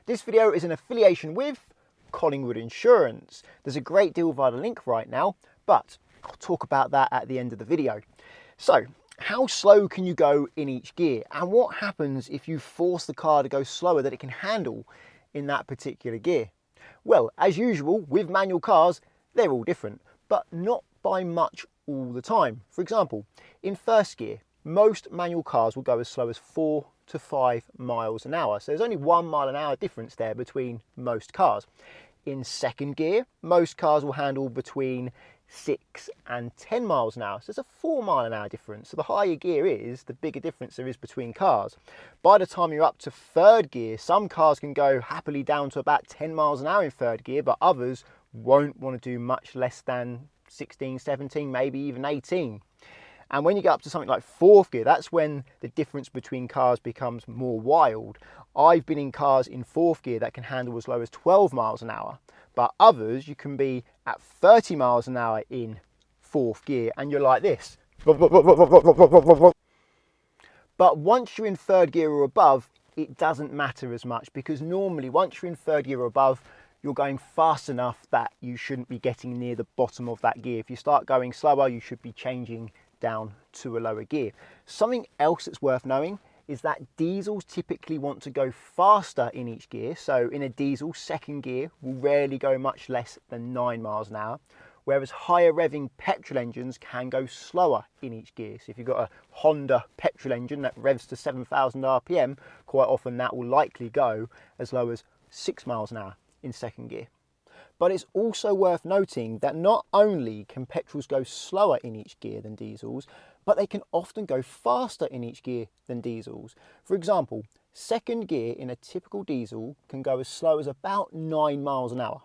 This video is an affiliation with Collingwood Insurance. There's a great deal via the link right now, but I'll talk about that at the end of the video. So, how slow can you go in each gear? And what happens if you force the car to go slower than it can handle in that particular gear? Well, as usual, with manual cars, they're all different, but not by much all the time. For example, in first gear, most manual cars will go as slow as 4 to 5 miles an hour. So there's only 1 mile an hour difference there between most cars. In second gear, most cars will handle between 6 and 10 miles an hour. So there's a 4 mile an hour difference. So the higher your gear is, the bigger difference there is between cars. By the time you're up to third gear, some cars can go happily down to about 10 miles an hour in third gear, but others won't want to do much less than 16, 17, maybe even 18. And when you get up to something like fourth gear, that's when the difference between cars becomes more wild. I've been in cars in fourth gear that can handle as low as 12 miles an hour, but others you can be at 30 miles an hour in fourth gear and you're like this. But once you're in third gear or above, it doesn't matter as much, because normally once you're in third gear or above, you're going fast enough that you shouldn't be getting near the bottom of that gear. If you start going slower, you should be changing down to a lower gear. Something else that's worth knowing is that diesels typically want to go faster in each gear. So in a diesel, second gear will rarely go much less than 9 miles an hour, whereas higher revving petrol engines can go slower in each gear. So if you've got a Honda petrol engine that revs to 7,000 RPM, quite often that will likely go as low as 6 miles an hour in second gear. But it's also worth noting that not only can petrols go slower in each gear than diesels, but they can often go faster in each gear than diesels. For example, second gear in a typical diesel can go as slow as about 9 miles an hour,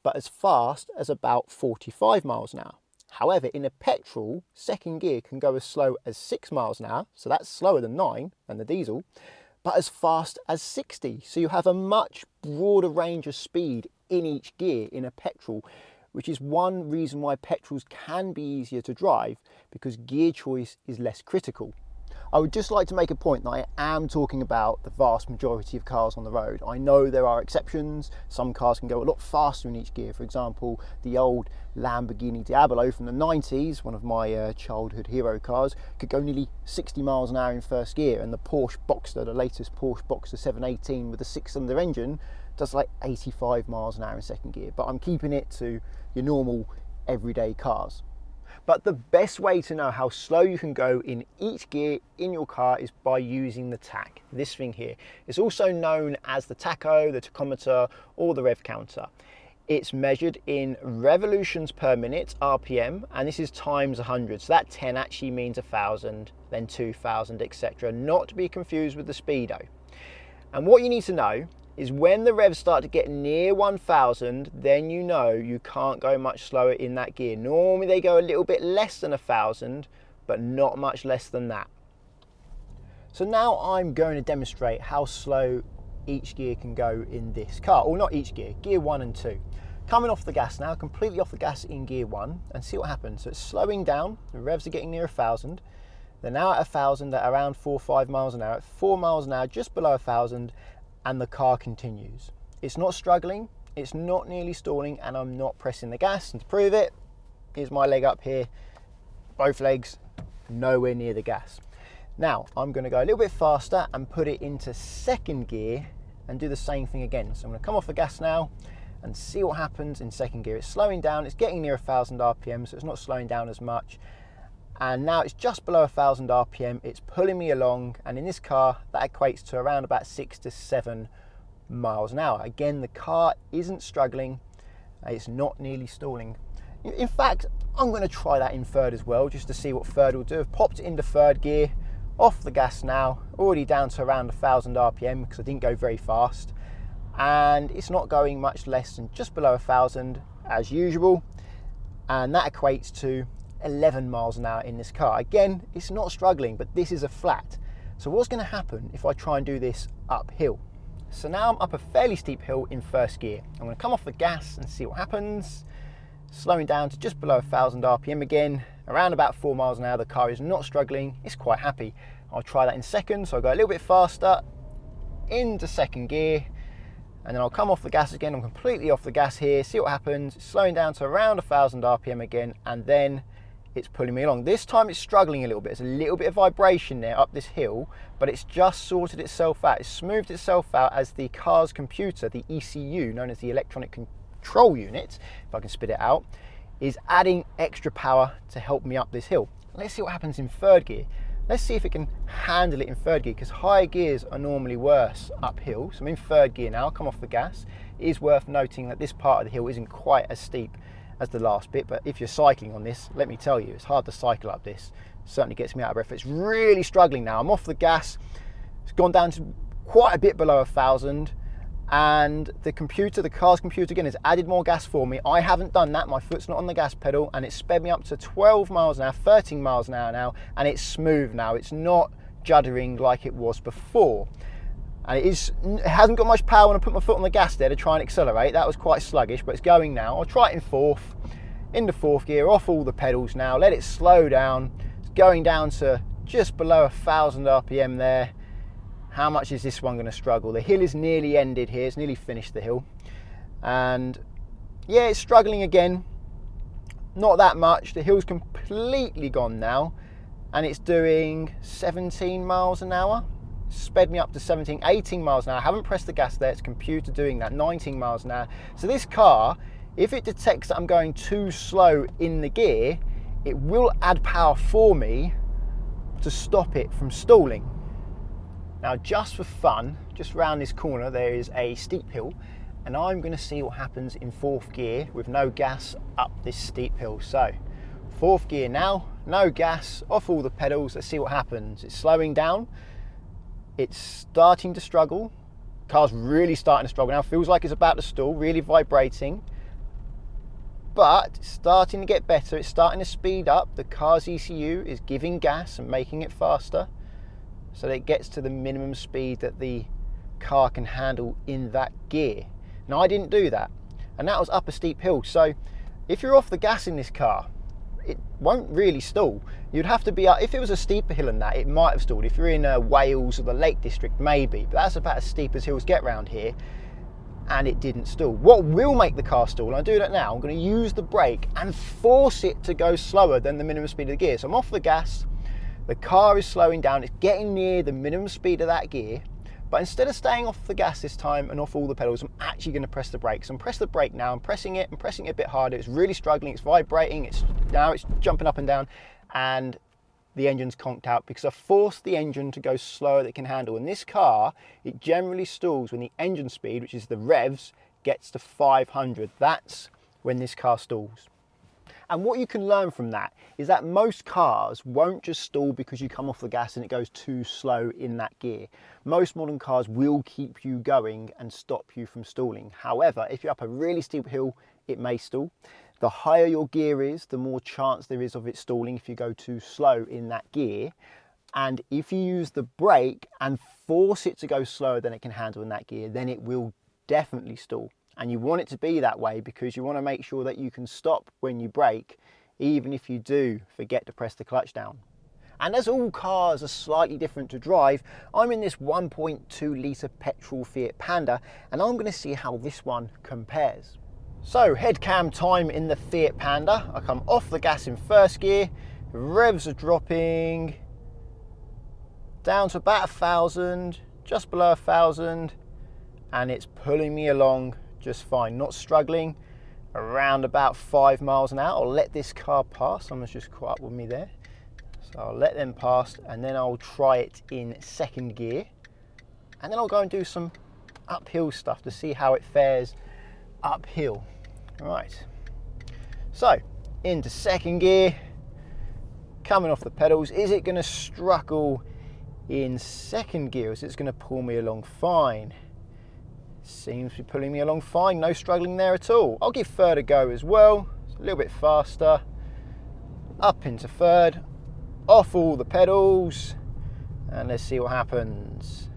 but as fast as about 45 miles an hour. However, in a petrol, second gear can go as slow as 6 miles an hour, so that's slower than 9 than the diesel, but as fast as 60. So you have a much broader range of speed in each gear in a petrol, which is one reason why petrols can be easier to drive, because gear choice is less critical. I would just like to make a point that I am talking about the vast majority of cars on the road. I know there are exceptions. Some cars can go a lot faster in each gear. For example, the old Lamborghini Diablo from the 90s, one of my childhood hero cars, could go nearly 60 miles an hour in first gear, and the Porsche Boxster, the latest Porsche Boxster 718 with a 6-cylinder engine, does like 85 miles an hour in second gear. But I'm keeping it to your normal everyday cars. But the best way to know how slow you can go in each gear in your car is by using the tach, this thing here. It's also known as the tacho, the tachometer, or the rev counter. It's measured in revolutions per minute, RPM, and this is times 100. So that 10 actually means 1,000, then 2,000, etc. Not to be confused with the speedo. And what you need to know is when the revs start to get near 1,000, then you know you can't go much slower in that gear. Normally they go a little bit less than 1,000, but not much less than that. So now I'm going to demonstrate how slow each gear can go in this car, or not each gear, gear 1 and 2. Coming off the gas now, completely off the gas in gear 1, and see what happens. So it's slowing down, the revs are getting near 1,000. They're now at 1,000 at around 4 or 5 miles an hour. At 4 miles an hour, just below 1,000, and the car continues. It's not struggling, it's not nearly stalling, and I'm not pressing the gas. And to prove it, here's my leg up here, both legs nowhere near the gas. Now I'm going to go a little bit faster and put it into second gear and do the same thing again. So I'm going to come off the gas now and see what happens in second gear. It's slowing down, it's getting near 1,000 RPM, so it's not slowing down as much. And now it's just below 1,000 RPM, it's pulling me along, and in this car that equates to around about 6 to 7 miles an hour. Again, the car isn't struggling, it's not nearly stalling. In fact, I'm going to try that in third as well, just to see what third will do. I've popped it into third gear, off the gas now, already down to around 1,000 RPM because I didn't go very fast, and it's not going much less than just below 1,000 as usual, and that equates to 11 miles an hour in this car. Again, it's not struggling, but this is a flat. So what's going to happen if I try and do this uphill? So now I'm up a fairly steep hill in first gear. I'm going to come off the gas and see what happens. Slowing down to just below 1,000 RPM again, around about 4 miles an hour. The car is not struggling, it's quite happy. I'll try that in second, so I'll go a little bit faster into second gear, and then I'll come off the gas again. I'm completely off the gas here, see what happens. It's slowing down to around 1000 RPM again, and then it's pulling me along. This time it's struggling a little bit. There's a little bit of vibration there up this hill, but it's just sorted itself out. It's smoothed itself out as the car's computer, the ECU, known as the electronic control unit, if I can spit it out, is adding extra power to help me up this hill. Let's see what happens in third gear. Let's see if it can handle it in third gear, because higher gears are normally worse uphill. So I'm in third gear now, come off the gas. It is worth noting that this part of the hill isn't quite as steep as the last bit, but if you're cycling on this, let me tell you, it's hard to cycle up this. It certainly gets me out of breath. It's really struggling now. I'm off the gas. It's gone down to quite a bit below 1000, and the car's computer again has added more gas for me. I haven't done that. My foot's not on the gas pedal, and it's sped me up to 12 miles an hour, 13 miles an hour now, and it's smooth now. It's not juddering like it was before. And it hasn't got much power when I put my foot on the gas there to try and accelerate. That was quite sluggish, but it's going now. I'll try it in the fourth gear, off all the pedals now, let it slow down. It's going down to just below 1000 RPM there. How much is this one going to struggle? The hill is nearly ended here, it's nearly finished the hill. And yeah, it's struggling again. Not that much, the hill's completely gone now, and it's doing 17 miles an hour. Sped me up to 17, 18 miles an hour. I haven't pressed the gas there, it's computer doing that, 19 miles an hour. So this car, if it detects that I'm going too slow in the gear, it will add power for me to stop it from stalling. Now, just for fun, just around this corner, there is a steep hill, and I'm going to see what happens in fourth gear with no gas up this steep hill. So, fourth gear now, no gas, off all the pedals, let's see what happens. It's slowing down. It's starting to struggle. Car's really starting to struggle now. Feels like it's about to stall, really vibrating. But it's starting to get better. It's starting to speed up. The car's ECU is giving gas and making it faster, so that it gets to the minimum speed that the car can handle in that gear. Now, I didn't do that, and that was up a steep hill. So if you're off the gas in this car, it won't really stall. You'd have to be up. If it was a steeper hill than that, it might have stalled. If you're in Wales or the Lake District, maybe, but that's about as steep as hills get round here, and it didn't stall. What will make the car stall, and I'll do that now, I'm going to use the brake and force it to go slower than the minimum speed of the gear. So I'm off the gas, the car is slowing down, it's getting near the minimum speed of that gear, but instead of staying off the gas this time and off all the pedals, I'm actually going to press the brakes. I'm pressing the brake now, I'm pressing it a bit harder. It's really struggling, it's vibrating, now it's jumping up and down, and the engine's conked out because I forced the engine to go slower than it can handle. In this car, it generally stalls when the engine speed, which is the revs, gets to 500. That's when this car stalls. And what you can learn from that is that most cars won't just stall because you come off the gas and it goes too slow in that gear. Most modern cars will keep you going and stop you from stalling. However, if you're up a really steep hill, it may stall. The higher your gear is, the more chance there is of it stalling if you go too slow in that gear. And if you use the brake and force it to go slower than it can handle in that gear, then it will definitely stall. And you want it to be that way because you want to make sure that you can stop when you brake, even if you do forget to press the clutch down. And as all cars are slightly different to drive, I'm in this 1.2 litre petrol Fiat Panda, and I'm going to see how this one compares. So, head cam time in the Fiat Panda. I come off the gas in first gear, the revs are dropping down to about 1000, just below 1000, and it's pulling me along just fine, not struggling, around about 5 miles an hour. I'll let this car pass, someone's just caught up with me there. So I'll let them pass, and then I'll try it in second gear, and then I'll go and do some uphill stuff to see how it fares uphill. Right, so into second gear, coming off the pedals. Is it going to struggle in second gear, or is it going to pull me along fine? Seems to be pulling me along fine, no struggling there at all. I'll give third a go as well. It's a little bit faster. Up into third, off all the pedals, and let's see what happens.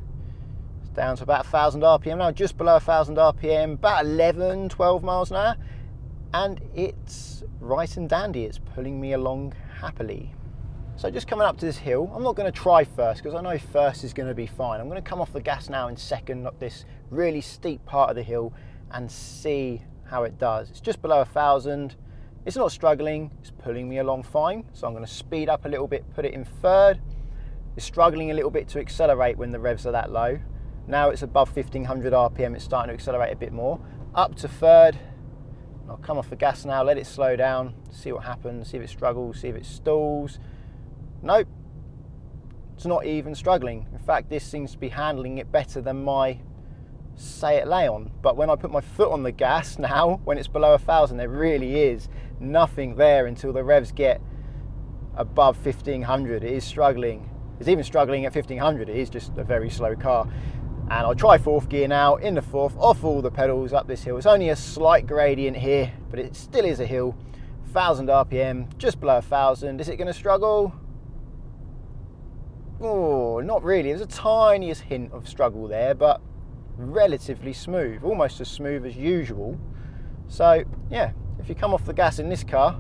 It's down to about 1000 RPM now, just below 1000 RPM, about 11, 12 miles an hour, and it's right and dandy. It's pulling me along happily. So just coming up to this hill, I'm not going to try first because I know first is going to be fine. I'm going to come off the gas now in second up this really steep part of the hill and see how it does. It's just below 1,000. It's not struggling, it's pulling me along fine. So I'm going to speed up a little bit, put it in third. It's struggling a little bit to accelerate when the revs are that low. Now it's above 1500 RPM, it's starting to accelerate a bit more. Up to third. I'll come off the gas now, let it slow down, see what happens, see if it struggles, see if it stalls. Nope, it's not even struggling. In fact, this seems to be handling it better than my Seat Leon. But when I put my foot on the gas now, when it's below 1,000, there really is nothing there until the revs get above 1500. It is struggling. It's even struggling at 1500. It is just a very slow car. And I'll try fourth gear now, in the fourth, off all the pedals up this hill. It's only a slight gradient here, but it still is a hill. 1,000 RPM, just below 1,000. Is it going to struggle? Oh, not really. There's a tiniest hint of struggle there, but relatively smooth, almost as smooth as usual. So yeah, if you come off the gas in this car,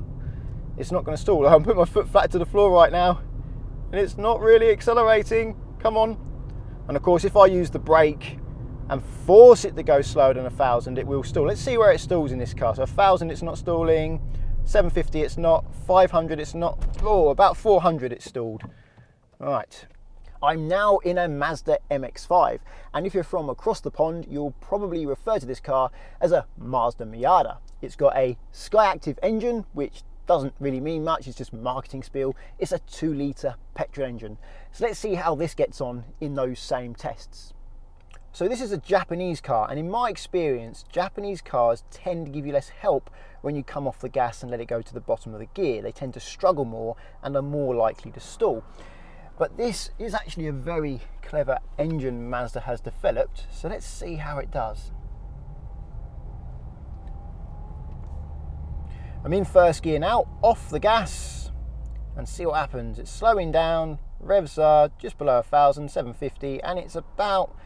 it's not going to stall. I'm putting my foot flat to the floor right now, and it's not really accelerating. Come on. And of course, if I use the brake and force it to go slower than 1,000, it will stall. Let's see where it stalls in this car. So 1,000, it's not stalling. 750, it's not. 500, it's not. Oh, about 400, it's stalled. All right. I'm now in a Mazda MX5, and if you're from across the pond, you'll probably refer to this car as a Mazda Miata. It's got a Skyactiv engine, which doesn't really mean much, it's just marketing spiel. It's a 2-litre petrol engine. So let's see how this gets on in those same tests. So this is a Japanese car, and in my experience, Japanese cars tend to give you less help when you come off the gas and let it go to the bottom of the gear. They tend to struggle more and are more likely to stall. But this is actually a very clever engine Mazda has developed, so let's see how it does. I'm in first gear now, off the gas, and see what happens. It's slowing down, revs are just below 1,000, 750, and it's about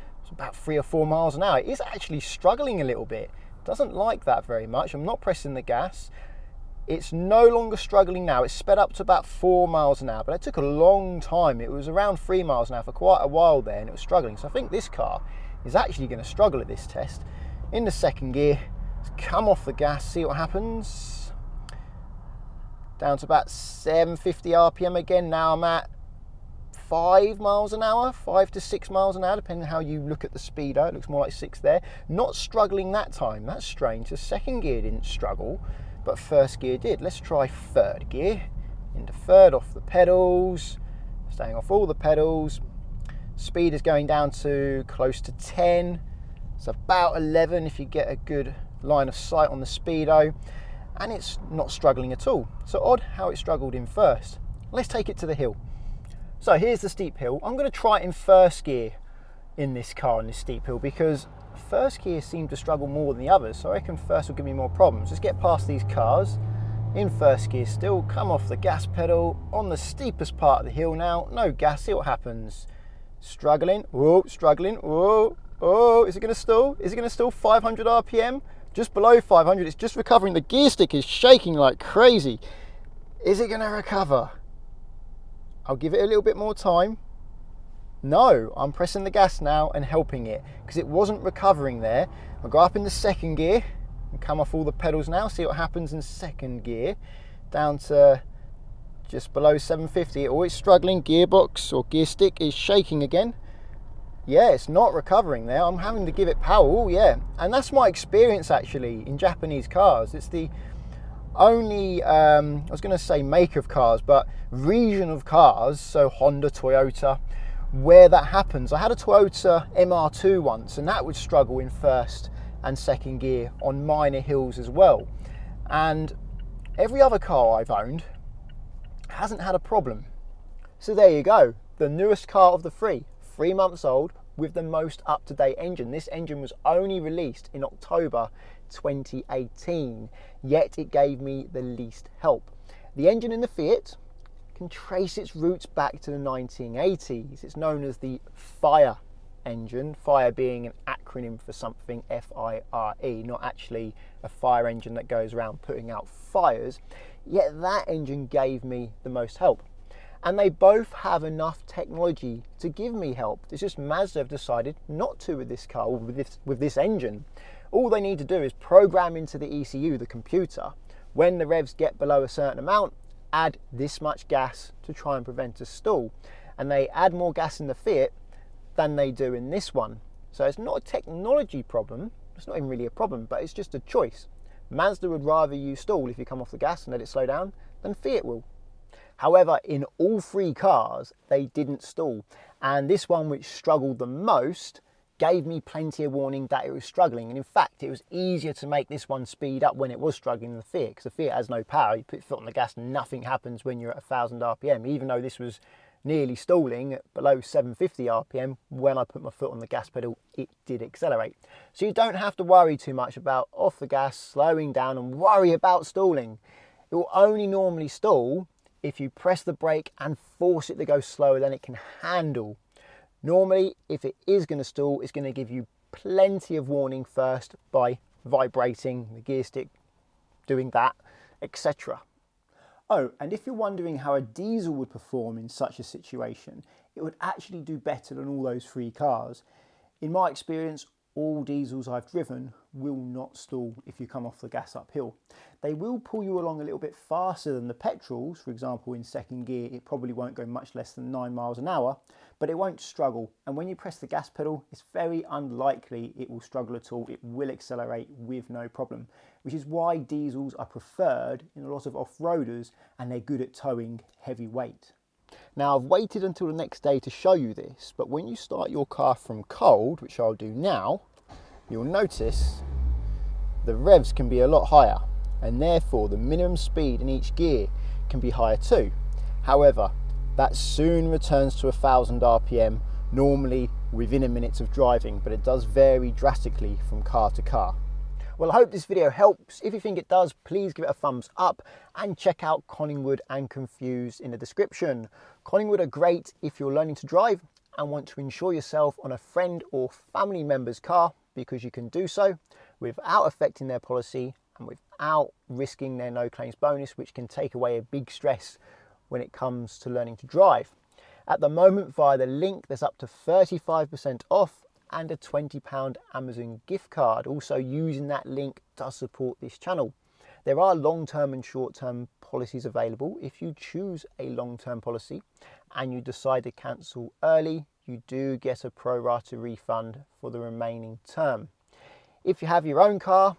3 or 4 miles an hour. It is actually struggling a little bit. Doesn't like that very much. I'm not pressing the gas. It's no longer struggling now. It's sped up to about 4 miles an hour, but it took a long time. It was around 3 miles an hour for quite a while there, and it was struggling. So I think this car is actually going to struggle at this test. In the second gear, let's come off the gas, see what happens. Down to about 750 RPM again. Now I'm at 5 miles an hour, 5 to 6 miles an hour, depending on how you look at the speedo. It looks more like 6 there. Not struggling that time. That's strange. The second gear didn't struggle, but first gear did. Let's try third gear. Into third, off the pedals, staying off all the pedals. Speed is going down to close to 10. It's about 11 if you get a good line of sight on the speedo, and it's not struggling at all. So odd how it struggled in first. Let's take it to the hill. So here's the steep hill. I'm going to try it in first gear in this car on this steep hill, because first gear seemed to struggle more than the others, so I reckon first will give me more problems. Let's get past these cars in first gear still, come off the gas pedal on the steepest part of the hill now. No gas, see what happens. Struggling, whoa, struggling, whoa, oh, is it going to stall? Is it going to stall? 500 RPM, just below 500. It's just recovering. The gear stick is shaking like crazy. Is it going to recover? I'll give it a little bit more time. No, I'm pressing the gas now and helping it because it wasn't recovering there. I'll go up in the second gear and come off all the pedals now, see what happens in second gear. Down to just below 750. Always struggling. Gearbox or gear stick is shaking again. Yeah, it's not recovering there. I'm having to give it power. Oh yeah, and that's my experience actually in Japanese cars. It's the only, I was going to say make of cars, but region of cars, so Honda, Toyota, where that happens. I had a Toyota MR2 once, and that would struggle in first and second gear on minor hills as well. And every other car I've owned hasn't had a problem. So there you go, the newest car of the 3 months old with the most up-to-date engine. This engine was only released in October 2018, yet it gave me the least help. The engine in the Fiat can trace its roots back to the 1980s. It's known as the fire engine, fire being an acronym for something, F-I-R-E, not actually a fire engine that goes around putting out fires, yet that engine gave me the most help. And they both have enough technology to give me help. It's just Mazda have decided not to with this car, or with this engine. All they need to do is program into the ECU, the computer, when the revs get below a certain amount, add this much gas to try and prevent a stall. And they add more gas in the Fiat than they do in this one. So it's not a technology problem, it's not even really a problem, but it's just a choice. Mazda would rather you stall if you come off the gas and let it slow down than Fiat will. However, in all three cars, they didn't stall. And this one, which struggled the most, gave me plenty of warning that it was struggling. And in fact, it was easier to make this one speed up when it was struggling than the Fiat, because the Fiat has no power. You put your foot on the gas and nothing happens when you're at 1,000 RPM, even though this was nearly stalling at below 750 RPM. When I put my foot on the gas pedal, it did accelerate. So you don't have to worry too much about off the gas, slowing down, and worry about stalling. It will only normally stall if you press the brake and force it to go slower than it can handle. Normally, if it is going to stall, it's going to give you plenty of warning first by vibrating the gear stick, doing that, etc. Oh, and if you're wondering how a diesel would perform in such a situation, it would actually do better than all those three cars. In my experience, all diesels I've driven will not stall if you come off the gas uphill. They will pull you along a little bit faster than the petrols. For example, in second gear, it probably won't go much less than 9 miles an hour, but it won't struggle. And when you press the gas pedal, it's very unlikely it will struggle at all. It will accelerate with no problem, which is why diesels are preferred in a lot of off-roaders, and they're good at towing heavy weight. Now, I've waited until the next day to show you this, but when you start your car from cold, which I'll do now, you'll notice the revs can be a lot higher, and therefore the minimum speed in each gear can be higher too. However, that soon returns to 1,000 RPM, normally within a minute of driving, but it does vary drastically from car to car. Well, I hope this video helps. If you think it does, please give it a thumbs up and check out Collingwood and Confused in the description. Collingwood are great if you're learning to drive and want to insure yourself on a friend or family member's car, because you can do so without affecting their policy and without risking their no claims bonus, which can take away a big stress when it comes to learning to drive. At the moment, via the link, there's up to 35% off and a £20 Amazon gift card. Also, using that link does support this channel. There are long-term and short-term policies available. If you choose a long-term policy and you decide to cancel early, you do get a pro rata refund for the remaining term. If you have your own car,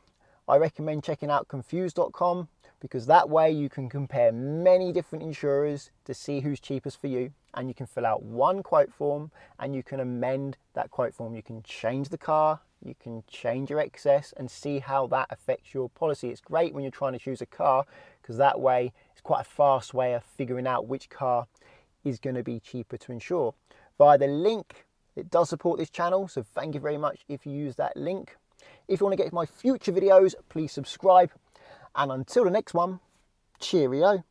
I recommend checking out confused.com, because that way you can compare many different insurers to see who's cheapest for you, and you can fill out one quote form and you can amend that quote form. You can change the car, you can change your excess and see how that affects your policy. It's great when you're trying to choose a car, because that way it's quite a fast way of figuring out which car is going to be cheaper to insure. Via the link, it does support this channel, so thank you very much if you use that link. If you want to get my future videos, please subscribe. And until the next one, cheerio.